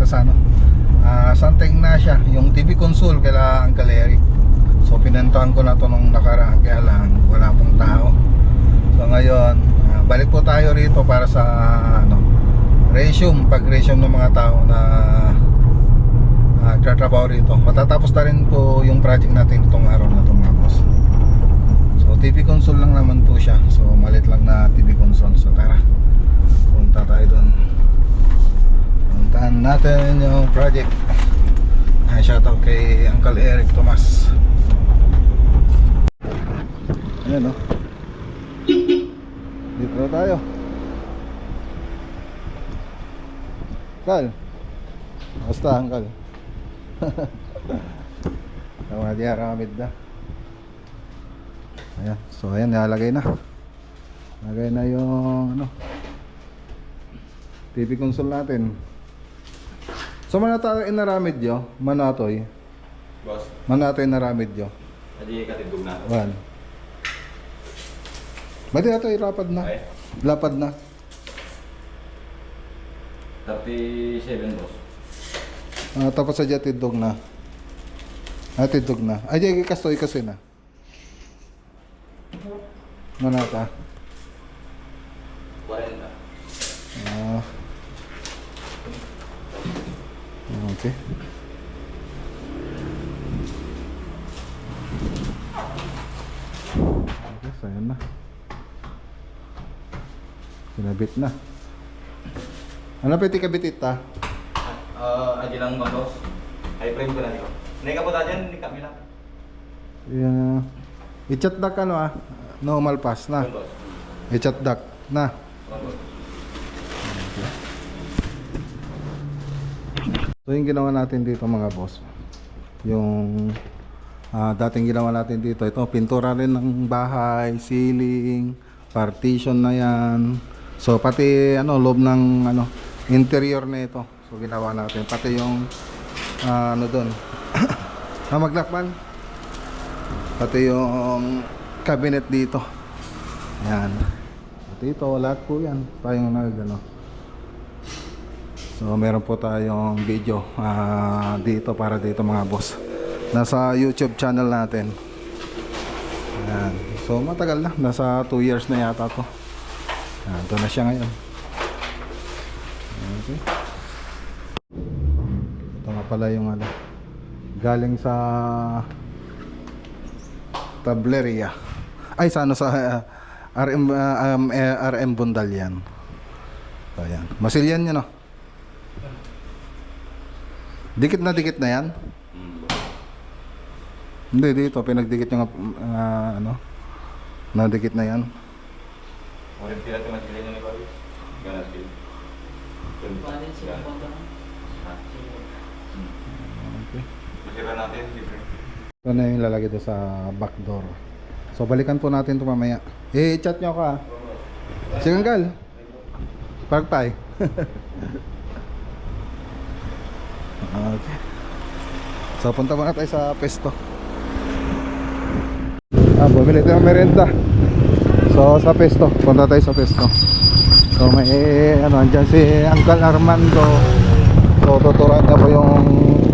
dito sa ano, Santa Ignacia, yung TV console kala Uncle Eric. So pinuntahan ko na to nung nakaraan, kaya lang wala pong tao. So ngayon, balik po tayo rito para sa ano, pag-resume ng mga tao na nagtatrabaho rito. Matatapos na rin po yung project natin itong araw na ito, mga boss. So TV console lang naman po siya. So malit lang na TV console. So tara, punta tayo doon. Puntahan natin yung project. Shoutout kay Uncle Eric Tomas. Ayan o. Dito na tayo. Kal, basta Uncle. Tama diya ramid na. Ayan, so ayan, nalagay na. Nalagay na yung ano, TV console natin. So manatayo inaramid yo, manatoy. Boss, Manatoy inaramid yo. adi katidog na. Wan. Badi ato irapad na. Okay. Lapad na. 37, boss. Tapos sa tidog na. Tidog na. Ay, di kastoy kasi na. Manata. 40. Okay. Okay, so yun na. Kinabit na. Ano pwede kabit ita? Adi lang ba, boss? Ay, frame ko na nito. Hindi ka po tayo dyan, hindi kami lang. Yeah. I-chat duck ano normal pass na. Boss. I-chat duck na. Boss. So yung ginawa natin dito mga boss, yung dating ginawa natin dito, ito pintura rin ng bahay, ceiling, partition na yan. So pati ano loob ng ano interior na ito. So ginawa natin pati yung ano doon. Maglakban. Pati yung cabinet dito. Yan. Pati ito lahat po yan. Tayong nagano. So meron po tayong video dito para dito mga boss. Nasa YouTube channel natin. Ayan. So matagal na. Nasa 2 years na yata to. Ito na siya ngayon. Okay. Ito nga pala yung ano, galing sa Tableria. Ay sa ano sa RM Bundal yan. So, ayan. Masilyan nyo no? Dikit na yan? Hindi, dito pinagdikit yung ano, nadikit na yan. Ulit pila ito masilin yung ibawi. Ganun sila. Okay. Masira natin, libre. Ito na yung lalagay doon sa back door. So balikan po natin ito mamaya. Chat nyo ako Sige Uncle. Park. Okay. So punta muna tayo sa pesto. Bumili tayo ng merenda. So sa pesto, punta tayo sa pesto. So may ano, andyan si Uncle Armando. So tuturuan niya po yung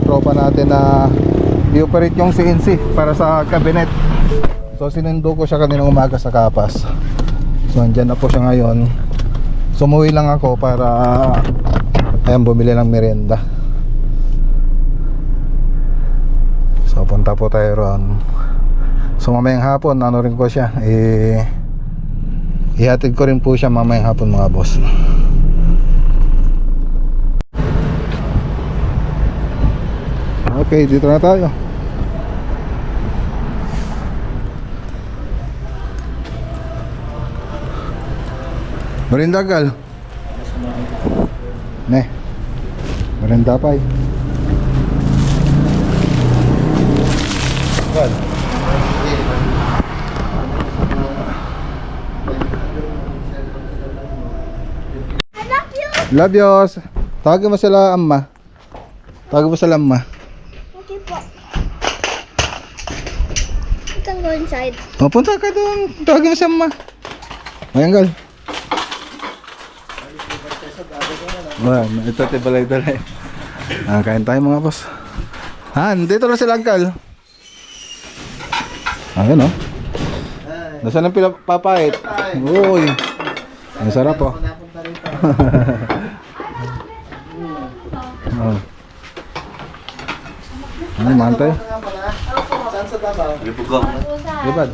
tropa natin na i-operate yung CNC para sa cabinet. So sinundo ko siya kaninang umaga sa Kapas. So andyan na po siya ngayon. Sumuwi lang ako para ayan, bumili ng merenda. So punta po tayo ron. So mamayang hapon ano rin ko siya ihatid ko rin po siya mamayang hapon mga boss. Okay, dito na tayo. Merinda gal. Ne. Merinda pa Gal. Love you. Tawagin mo sila amma. Tawagin mo sila amma. Okay po. You can go inside. Punta ka doon. Tawagin mo si amma. Ayan gal. Ito tibalay-dalay. Kain tayo mga boss. Dito na sila Uncle. Ayun oh. Nasaan ang papait? Uy. Ang sarap oh. Oh. Ano mantay? Saan sa Davao? Libugang. Libad.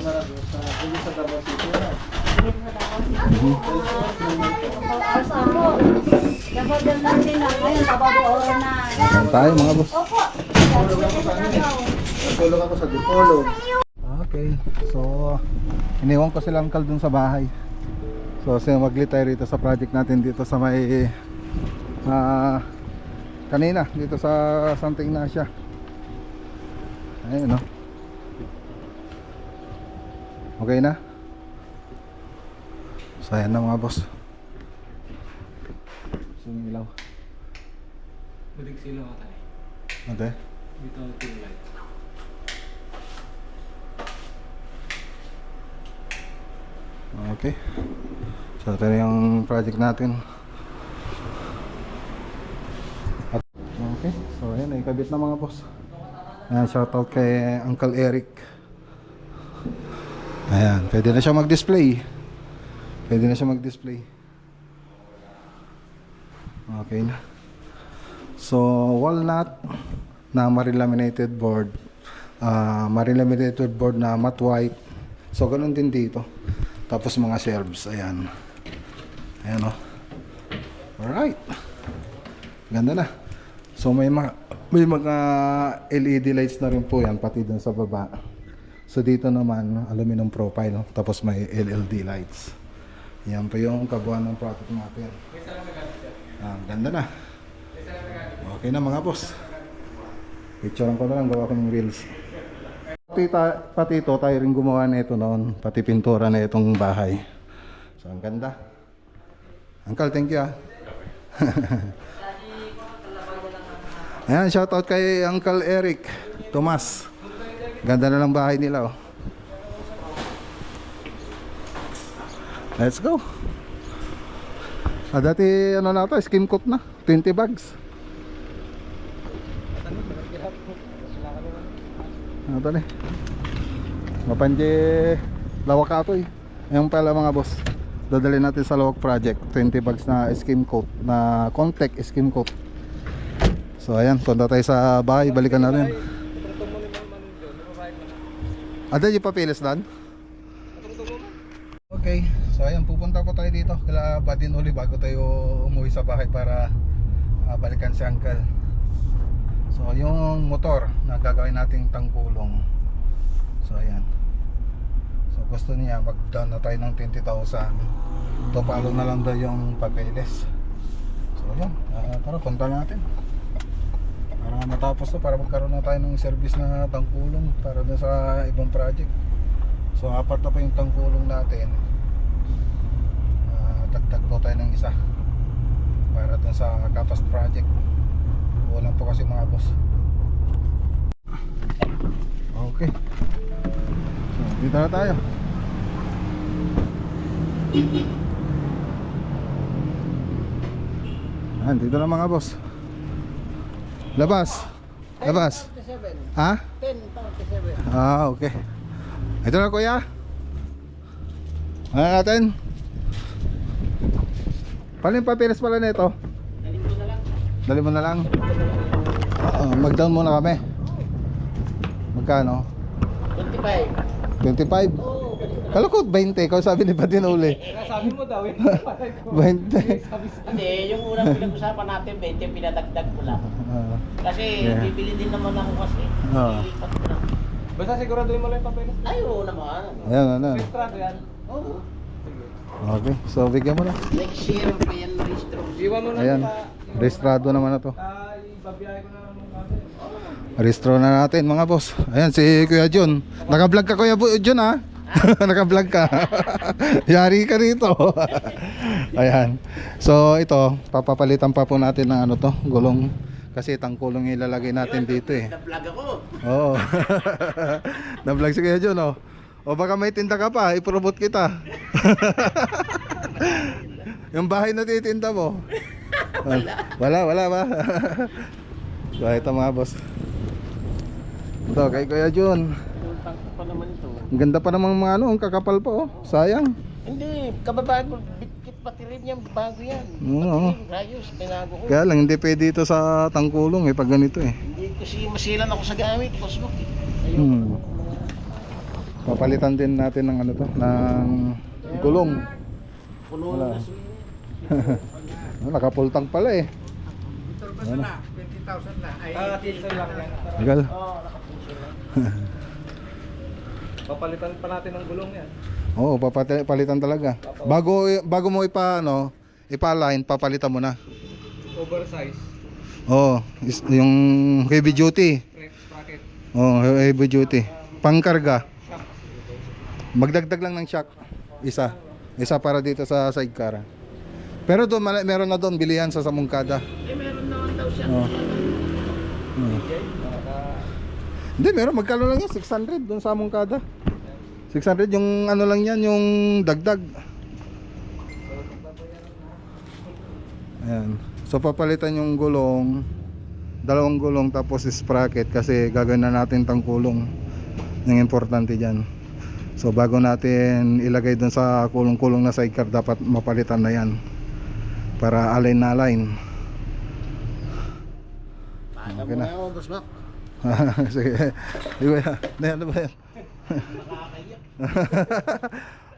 Kain tayo mga boss. Tulog ako sa Dipolo. Okay. So, iniwan ko sila Uncle dun sa bahay. So, maglit tayo rito sa project natin dito sa may kanina dito sa Santa Ignacia. Ayun no. Okay na. So, ayan na mga boss. Sumilaw. Balik sila ka tayo. Ate? Dito ang light. Okay. So, ito na yung project natin. Okay. So, ayan. Ikabit na mga boss. Ayan, shoutout kay Uncle Eric. Ayan. Pwede na siya mag-display. Pwede na siya mag-display. Okay na. So, walnut na marilaminated board. Marilaminated board na matte white. So, ganun din dito. Tapos mga shelves, ayan. Ayan o. Alright. Ganda na. So may mga LED lights na rin po yan, pati dun sa baba. So dito naman, aluminum profile. Tapos may LED lights. Yan po yung kabuuan ng product natin. Ganda na. Okay na mga boss. Picturean ko na lang, gawa ko ng reels. Pati ito, tayo rin gumawa na ito noon. Pati pintura na itong bahay. So, ang ganda. Uncle, thank you ah. Ayan, shoutout kay Uncle Eric Tomas. Ganda na lang bahay nila oh. Let's go. Dati ano na ito, skim coat na 20 bags. Ito na mapanje lawak ato eh. Ayun pala mga boss, dadali natin sa lawak project 20 bags na skim coat, na contact skim coat. So ayan, punta tayo sa bahay, balikan natin. Ada yung papilis dan? Okay, so ayan, pupunta po tayo dito kala Badin uli bago tayo umuwi sa bahay para balikan si Uncle. So yung motor na gagawin nating tangkulong. So ayan. So gusto niya mag-down na tayo ng 20,000. Topalo na lang daw yung papeles. So ayan, tara punta natin. Para matapos to, para magkaroon na tayo ng service na tangkulong para doon sa ibang project. So apat na pa yung tangkulong natin. Dagdag po tayo ng isa para doon sa Kapas project. Walang po kasi mga boss. Okay. So, dito na tayo. Ayan, dito na mga boss. Labas. Labas. Ha? 10:47. Okay. Ito na kuya. Ano natin? Paano yung papilis pala nito? Dali mo na lang. Mag-down muna kami. Magkano? 25. 25? Kala ko 20, kung sabi ni Badin uli. Sabi mo daw eh. 20. Hindi, yung unang pinag-usapan natin, 20, pinadagdag ko lang. Kasi bibili din naman ako kasi. Ilipat ko lang. Basta siguraduhin mo lang yung papeles. Ay, oo naman. Ayan, ano. Registrado yan. Oo. Okay, so bigyan mo na. Next year, pa yan rehistro. Iwan mo na Ayan, pa. registrado naman na to. Ibabiyahe ko na lang ng natin. Restro na natin mga boss. Ayan si Kuya John. Naka-vlog ka Kuya John ha? Naka-vlog ka. Yari ka rito. Ayan. So ito, papapalitan pa po natin ng ano to, gulong. Kasi tangkulong ilalagay natin dito eh. Na-vlog ako. Oo. Na-vlog si Kuya John oh. O baka may tinda ka pa, i-promote kita. Yung bahay na titinda mo. Wala ba? So ito mga boss. Ito kay Kuya Jun. Full tank pa naman ito. Ang ganda pa namang mga ano, ang kakapal pa oh. Sayang. Hindi, kababago. Bitkit pati rin yan. Bago yan. Oo. Ayos, binago ko. Kaya lang hindi pwede ito sa tangkulong pag ganito Hindi kasi masilan ako sa gamit. Pasok eh. Ayun. Papalitan din natin ng ano to, ng gulong. Puno Wala. na swing. Nakapultang pala eh. Ano? 20,000 lang. Ay, 15 lang yan. Legal. Oo, nakapuso na. Papalitan pa natin ng gulong yan. Oo, papalitan talaga. Bago mo ipa-line, papalitan mo na. Oversize. Oo, yung heavy duty. Sprocket. Oo, heavy duty. Pangkarga. Magdagdag lang ng shock. Isa para dito sa sidecar. Pero doon meron na doon bilihan sa Samungkada. Meron naman daw siya. Oo. Hindi, meron magkano lang yan, 600 doon sa Samungkada. 600 yung ano lang yan, yung dagdag. Ayan. So papalitan yung gulong, dalawang gulong tapos sprocket kasi gagawin na natin tangkulong. Yung importante diyan. So bago natin ilagay dun sa kulong-kulong na sidecar, dapat mapalitan na yan para align na align. Okay na. Sige. Diba yan? Ano ba yan?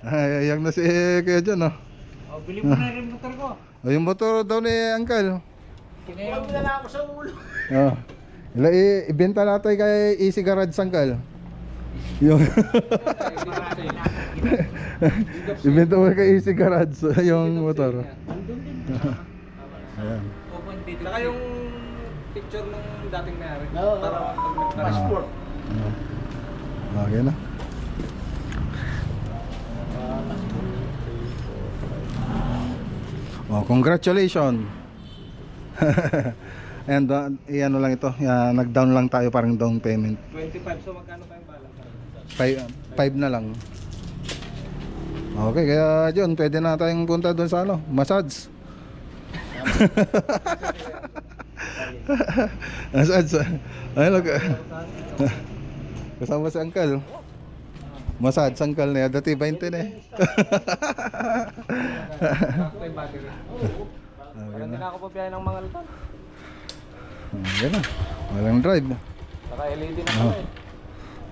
Ayak na si Kuya John, no? Oh, bili mo na rin motor ko. O, yung motor daw ni Uncle. Huwag na ako sa ulo. Oh. Ibenta natin kay Easy Garage Uncle. Yung ibenta mo kay Easy Garage yung motor. Ayan. Saka yung picture ng dating mayari. Oo. Para pag Passport. Okay na. Oh, congratulations. And ano lang ito, nag-down lang tayo, parang down payment. 25, so magkano pa yung balance? 5 na lang. Okay, kaya John, pwede na tayong punta doon sa ano, massage. Massage. Ayun lang. Kasama si Uncle. Massage Uncle na dati 20 na eh. Sakto yung battery. Parang hindi na ako pabiyahe ng mga lutan. Okay na. Walang drive. Saka LED na pala eh.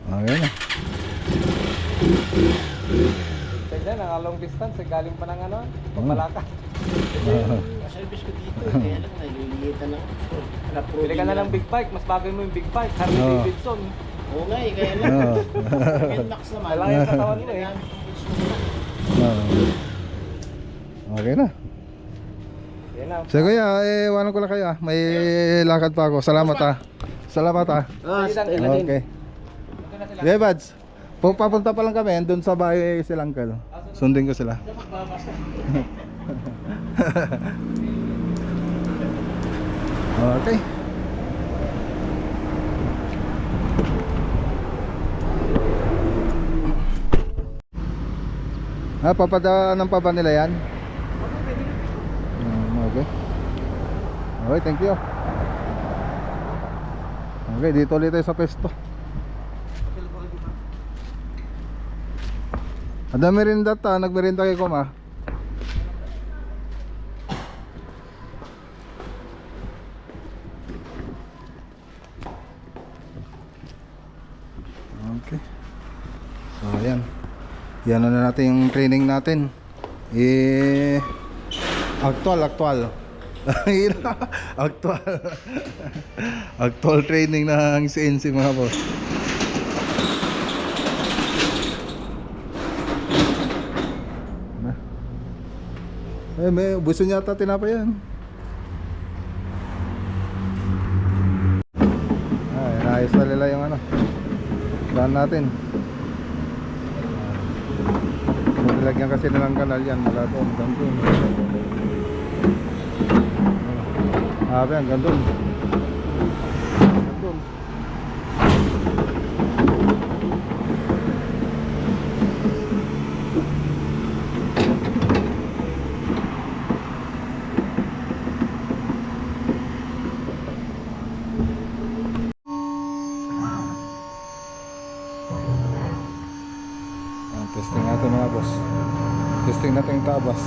Okay na. Tignan, ang long distance eh, galing pa ng ano, Pampalaka. Service ko dito. Kaya lang, nalilitan lang. Bili ka na ng big bike, mas bagay mo yung big bike, Harley Oo. Davidson. Oo nga eh, kaya lang. Oo. Nmax naman. Malaki yung katawan mo eh. Okay na. Yan na. So kuya, iwanan ko lang kayo ah. May lakad pa ako. Salamat ah. Salamat ah. Okay. Yeah, buds. Papunta pa lang kami, doon sa bahay sila Uncle. Sundin ko sila. Okay. Papadaanan pa ba nila yan? Okay. Okay, thank you. Okay, dito ulit tayo sa pesto. Ada merinda ta, nagmerinda kayo kuma. Okay. So ayan. Yan na natin yung training natin. Actual. Actual training ng CNC mga boss. May buso niya ata tinapa yan. Ayos na nila yung ano, daan natin. Nilagyan kasi nilang kanal yan mula doon hanggang doon. Hanggang doon. Dumating na tayong Tabas.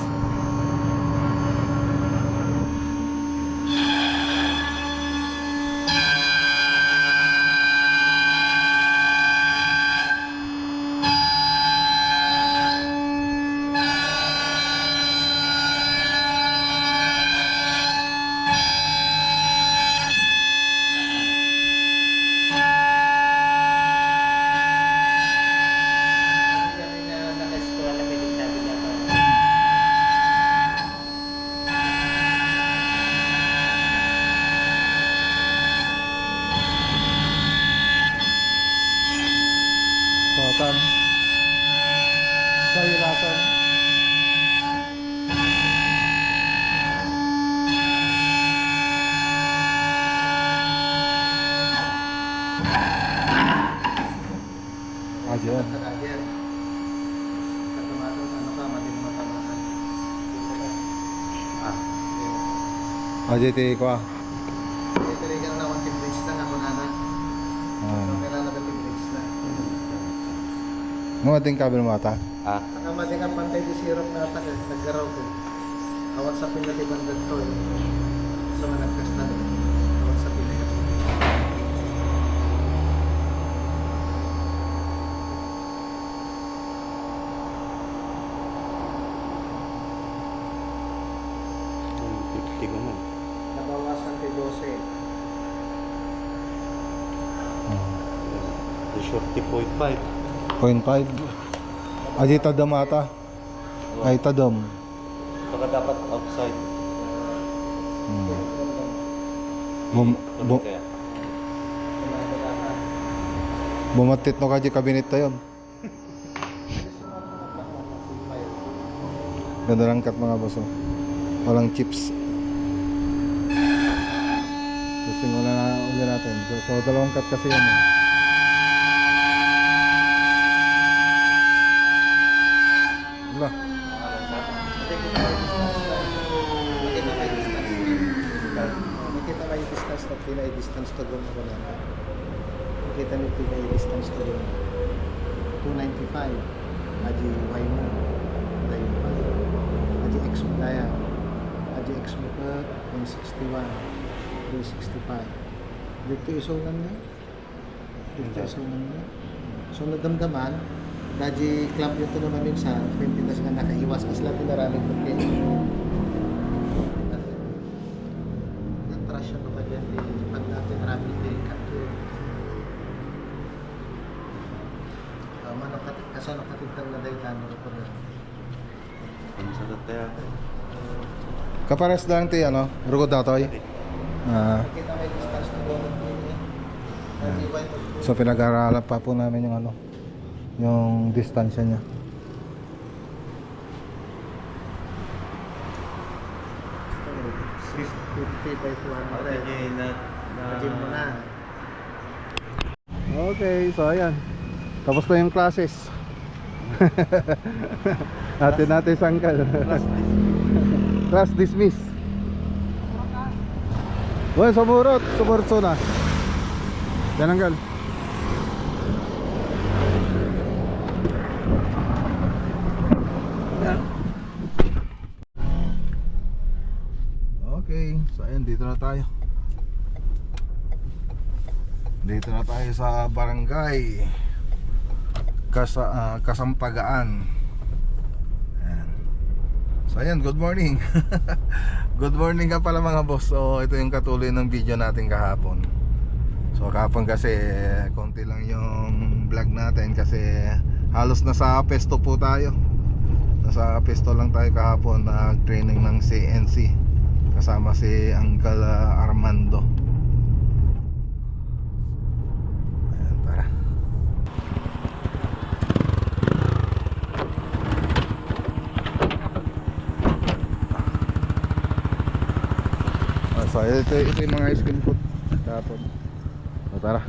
Kami na naka-eskwela, pwede sabi niya ako. Sotan. Sa hilasan. Ayan. Kakayan. Katumatang ano ka, madaling matamakan. AJT ko ah. Itirigan na akong timbrace na ako na na. Kailangan na timbrace na. Mga ting kabel mata. Saka mading ang pantay di sirap na atak eh. Naggaraw ko. Awat sa pinatibandag to eh. Sa mga nagkasta. Awat sa pinatibandag. Nabawasan kay 12. 0.5. Aji tadam ata. Ay tadam. Baka dapat outside. Bumatit no kaji kabinet tayon. Ganda lang cut mga boss. Oh. Walang chips. Testing muna natin. So dalawang cut kasi yan. Eh. Wala. Nakita ba yung distance na pinay distance to go ko na. Nakita niyo pinay distance to go. 295. Aji Y mo. Dahil pa. Aji X mo kaya. Aji X mo ka 161. 365. Dito isunan niya. Dito isunan niya. So nadamdaman. Daji clamp yun ito naman minsan. Pimpitas nga nakaiwas. Kasi lang pinaralig mo kayo. Trash ano ba dyan pag natin rapid day cut yun manakatit kasi nakatitang na dahil tanong ko rin Ang sagot kaya. Kapares lang ti ano, rugod datoy. kita may distance na doon So pinag-aaralan pa po namin yung ano, yung distansya niya. by 200 Imagine mo na Okay, so ayan. Tapos na yung classes. Natin sangkal. Class dismiss. Well, sumurot na. Jananggal. Okay, so ayan, dito na tayo. Dito na tayo sa barangay Kasampagaan. Ayan. So ayan, good morning. Good morning ka pala mga boss. So ito yung katuloy ng video natin kahapon. So kahapon kasi konti lang yung vlog natin kasi halos nasa pesto po tayo. Nasa pesto lang tayo kahapon, nag-training ng CNC kasama si Uncle Armando. Ayan, tara. So ito yung mga ice cream food kahapon. So tara.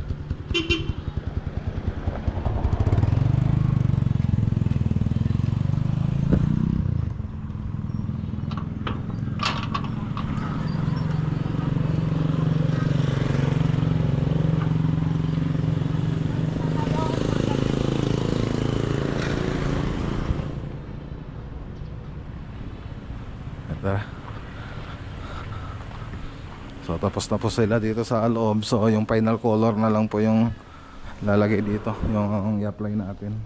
So tapos na po sila dito sa loob. So yung final color na lang po yung lalagay dito, yung i-apply natin.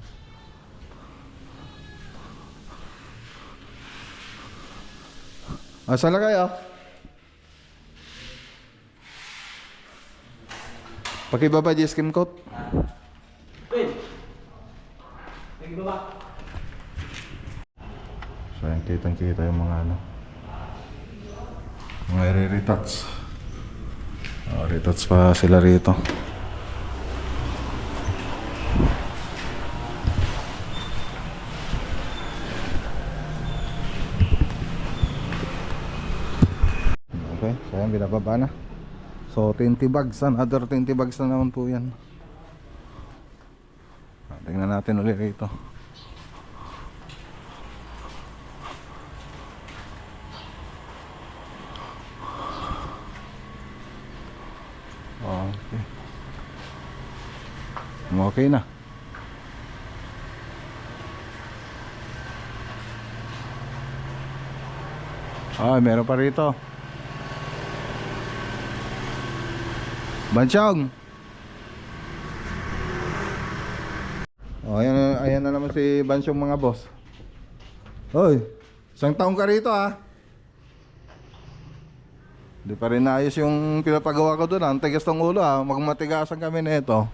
Asa na kayo? Pakibaba di skim coat. So yan, kitang-kita yung mga ano, mga i-retouch. Retouch pa sila rito. Okay, so yan, binababa na. So 20 bags, another 20 bags na naman po yan. Tingnan natin ulit rito. Okay. Okay na. Meron pa rito. Bansyong. Ayan na naman si Bansyong mga boss. Hoy, isang taong ka rito ah. Di pa rin naayos yung pinapagawa ko doon. Ang tigas ng ulo ah. Magmatigasan kami nito.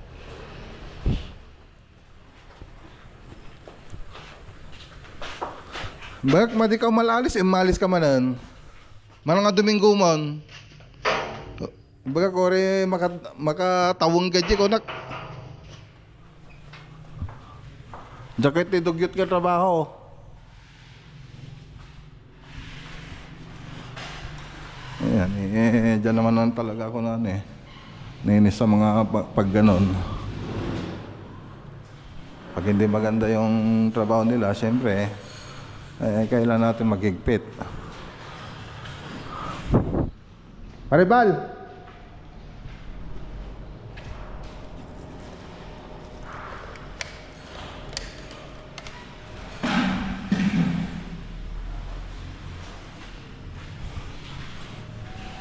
Bakit madi ka malalis? Malis ka manan. Manang nga Domingo mon. Baga kore makatawang gadya ko nak. Jacket ni dugyot ka trabaho. Ayan, dyan naman talaga ako na nainis sa mga pag ganon. Pag hindi maganda yung trabaho nila, syempre kailan natin magigpit. Paribal!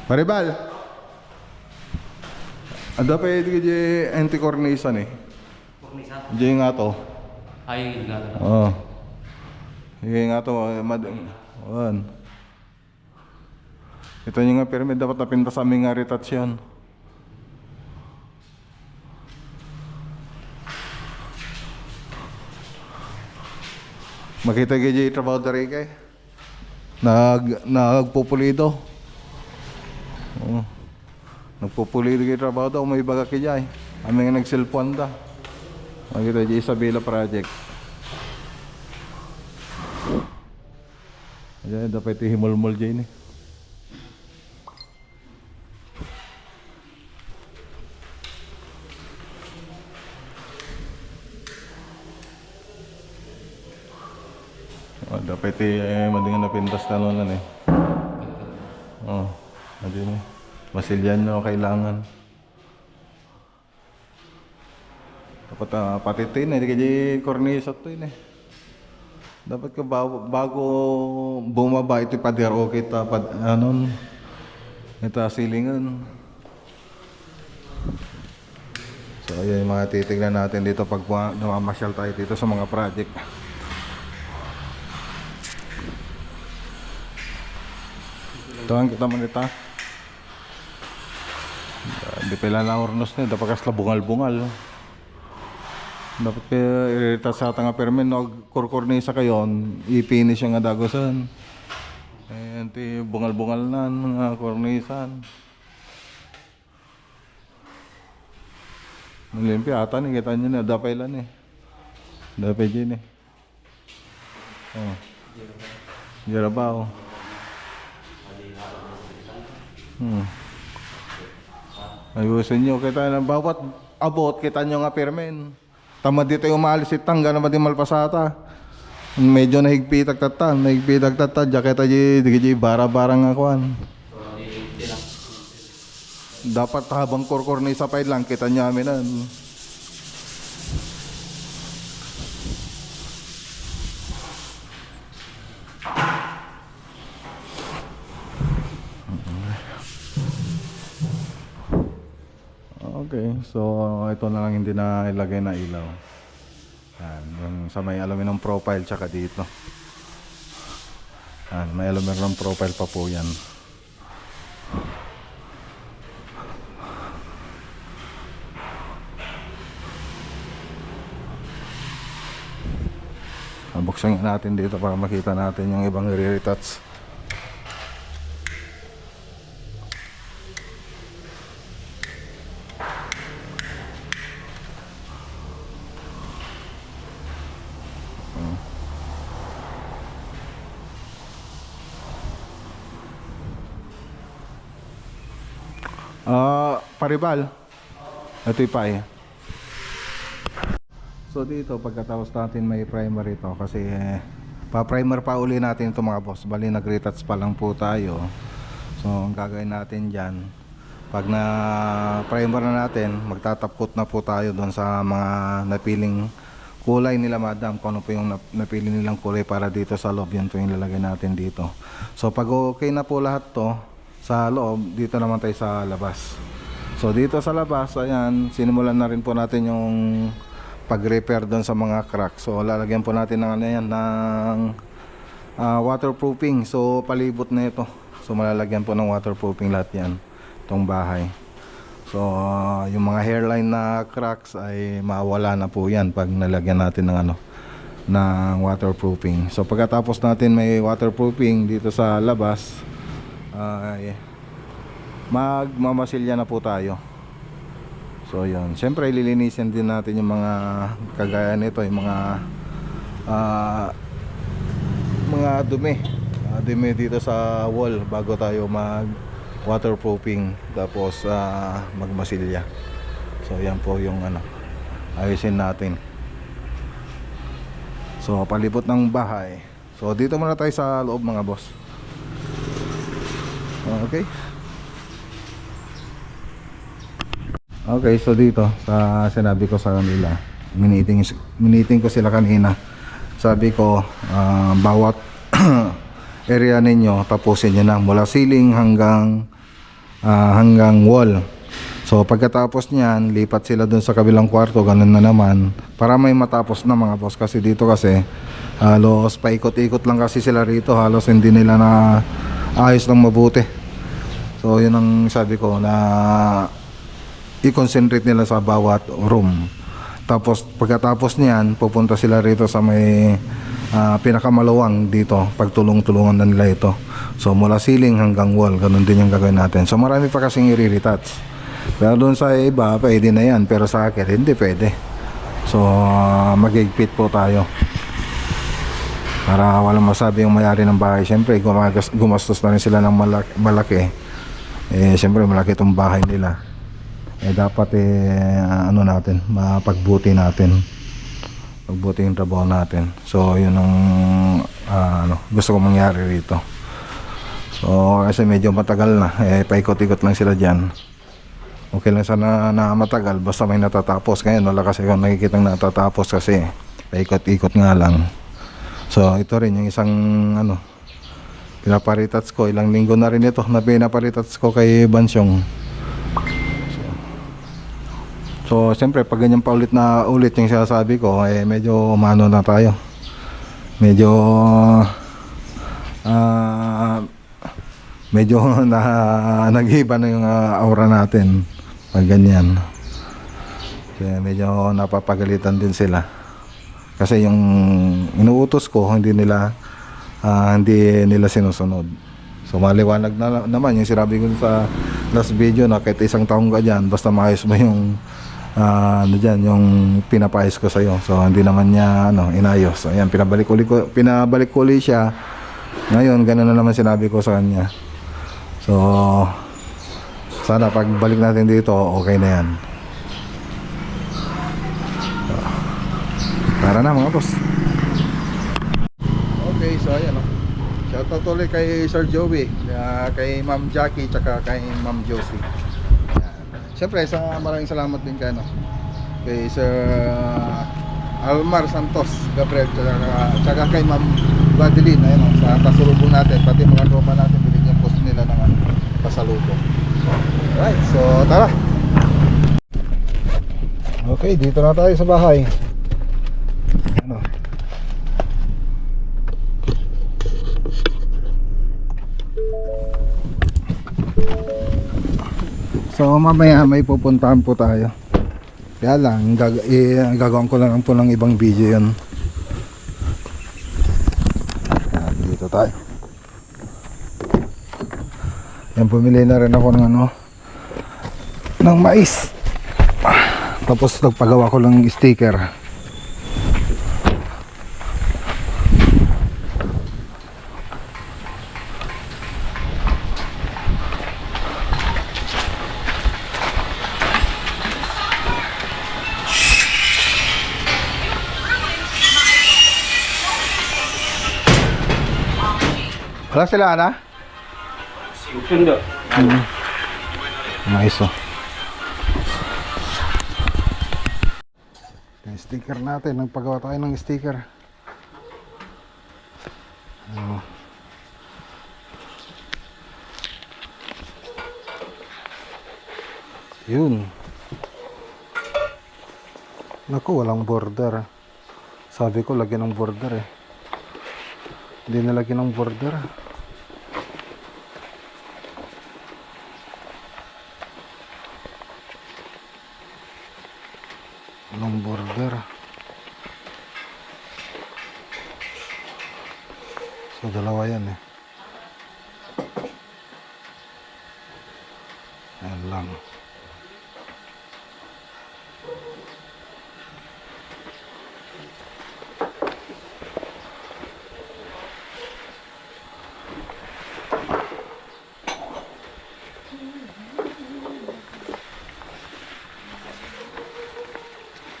Paribal. Ada pa yung anti-cornisa ni. Cornisa? Diyan nga to. Ay, nga. Oo. Diyan nga to. Ayan. Ito yung nga pyramid. Dapat napinta sa aming nga retouch yan. Makita kayo yung trabaho dari kay. Nagpupulido. Oh. Nagpupulido kayo trabaho daw, may baga kaya Aming nga nagsilpuan da. Makita dyan Isabela project. Ayan, dapat himol-mol dyan eh. Dapat madingan na pintas na lang eh. Madin eh. Masilyan na kailangan. Dapat patitin eh. Di kaya cornisa to yun eh. Dapat ka bago bumaba ito padero kita ito silingan. So ayan yung mga titignan natin dito pag namamasyal tayo dito sa mga project. Ito ang kita manita. Hindi pala na ornos na. Dapat kasla bungal-bungal. Dapat kaya irita sa tanga permen. Kurkurnisa kayo. I-finish yung adagosan. Ayan, bungal-bungal na mga kornisan. Nalimpia ata ni. Kita nyo na. Dapay lang eh. Dapay dyan eh. Jarabaw. Ayusin nyo kita ng bawat abot kita nyo nga permen. Tamad dito yung umalis itang gana ba di malpasata. Medyo nahigpitag tatan. Jaketa di bara-barang akuan. Dapat habang korkor na isapay lang kita nyo aminan. Okay, so ito na lang hindi na ilagay na ilaw. Yan, yung sa may aluminum profile tsaka dito. Yan, may aluminum profile pa po yan. Buksan natin dito para makita natin yung ibang retouch. Paribal. Ito yung pie. So dito pagkatapos natin may primer ito kasi pa-primer pa uli natin ito mga boss. Bali nag-retouch pa lang po tayo. So ang gagawin natin dyan, pag na primer na natin, magtatap coat na po tayo doon sa mga napiling kulay nila madam. Kung ano po yung napili nilang kulay para dito sa loob, yun po yung lalagay natin dito. So pag okay na po lahat to sa loob, dito naman tayo sa labas. So dito sa labas, ayan, sinimulan na rin po natin yung pag-repair doon sa mga crack. So lalagyan po natin ng ano yan, ng waterproofing. So palibot na ito. So malalagyan po ng waterproofing lahat yan, itong bahay. So yung mga hairline na cracks ay mawala na po yan pag nalagyan natin ng ano, ng waterproofing. So pagkatapos natin may waterproofing dito sa labas, ay magmamasilya na po tayo. So yun, syempre lilinisin din natin yung mga kagaya nito, yung mga dumi dito sa wall bago tayo mag waterproofing, tapos magmasilya. So yan po yung ano, ayusin natin. So palibot ng bahay. So dito muna tayo sa loob mga boss. Okay. Okay, so dito sa sinabi ko sa kanila, miniting ko sila kanina. Sabi ko, bawat area ninyo tapusin nyo na mula ceiling hanggang wall. So pagkatapos niyan, lipat sila dun sa kabilang kwarto, ganun na naman, para may matapos na mga boss. Kasi dito kasi halos paikot-ikot lang kasi sila rito, halos hindi nila na ayos ng mabuti. So yun ang sabi ko, na i-concentrate nila sa bawat room. Tapos pagkatapos niyan, pupunta sila rito sa may pinakamalawang dito, pagtulong-tulungan na nila ito. So mula ceiling hanggang wall, ganun din yung gagawin natin. So marami pa kasing i-retouch. Pero doon sa iba, pwede na yan. Pero sa akin, hindi pwede. So mag-igpit po tayo para walang masabi yung may-ari ng bahay. Siyempre gumastos na rin sila ng malaki. Siyempre malaki itong bahay nila. Dapat ano natin, mapagbuti natin, pagbuti yung trabaho natin. So yun ang gusto ko mangyari rito. So kasi medyo matagal na, paikot-ikot lang sila dyan. Okay lang sana na matagal, basta may natatapos. Ngayon wala kasi kung nakikitang natatapos kasi paikot-ikot nga lang. So ito rin yung isang pinaparitats ko, ilang linggo na rin ito na pinaparitats ko kay Bansyong. So siyempre pag ganyan pa ulit yung sinasabi ko, medyo umano na tayo. Medyo nag-iba na yung aura natin pag ganyan. Kaya medyo napapagalitan din sila. Kasi yung inuutos ko hindi nila sinusunod. So maliwanag na naman yung sinabi ko sa last video na kahit isang taong ka dyan, basta maayos mo yung yung pinapayos ko sa iyo. So hindi naman niya inayos. So ayan, pinabalik ko ulit siya. Ngayon ganun na naman sinabi ko sa kanya. So sana pagbalik natin dito, okay na yan. So, tara na mga boss. Okay, so ayan shoutout ulit kay Sir Joey, kay Ma'am Jackie, tsaka kay Ma'am Josie. Siyempre, maraming salamat din kay Sir Almar Santos Gabriel, tsaka kay Ma'am Badeline, sa pasalubong natin, pati mga tropa natin, binigyan post nila ng pasalubong. Right, so tara. Okay, dito na tayo sa bahay. Ano? So mamaya may pupuntahan po tayo. Kaya lang, gagawin ko lang po ng ibang video yun. Yan, dito tayo. Yan, pumili na rin ako ng ano, ng mais. Tapos nagpagawa ko lang sticker. Wala sila, Ana? Sundo. Mais, oh. Yung sticker natin, nagpagawa tayo ng sticker. Yun. Naku, walang border. Sabi ko lagyan ng border eh. Hindi nalagyan ng border. Walang border. So dalawa yan eh. Ayan lang.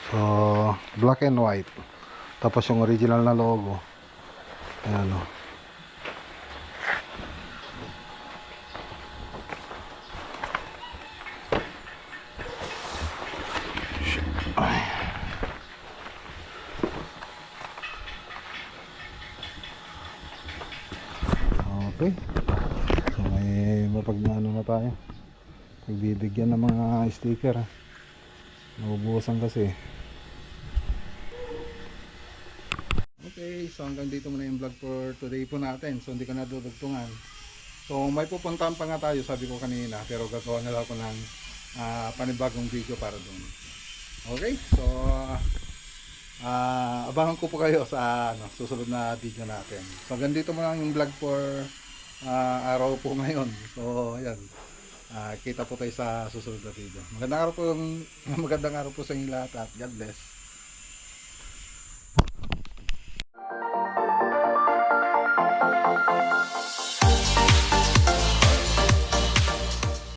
So, black and white. Tapos yung original na logo. Ayan o. Okay. So, may mapag-ano na tayo. Pagbibigyan ng mga sticker. Naubusan kasi. Okay, so hanggang dito muna yung vlog for today po natin. So hindi ko na dudugtungan. So may pupuntahan pa nga tayo, sabi ko kanina, pero gagawa na lang ako ng panibagong video para doon. Okay, so abangan ko po kayo sa susunod na video natin. So hanggang dito muna yung vlog for araw po ngayon. So ayan, kita po tayo sa susunod na video. Magandang araw po sa inyo lahat at God bless.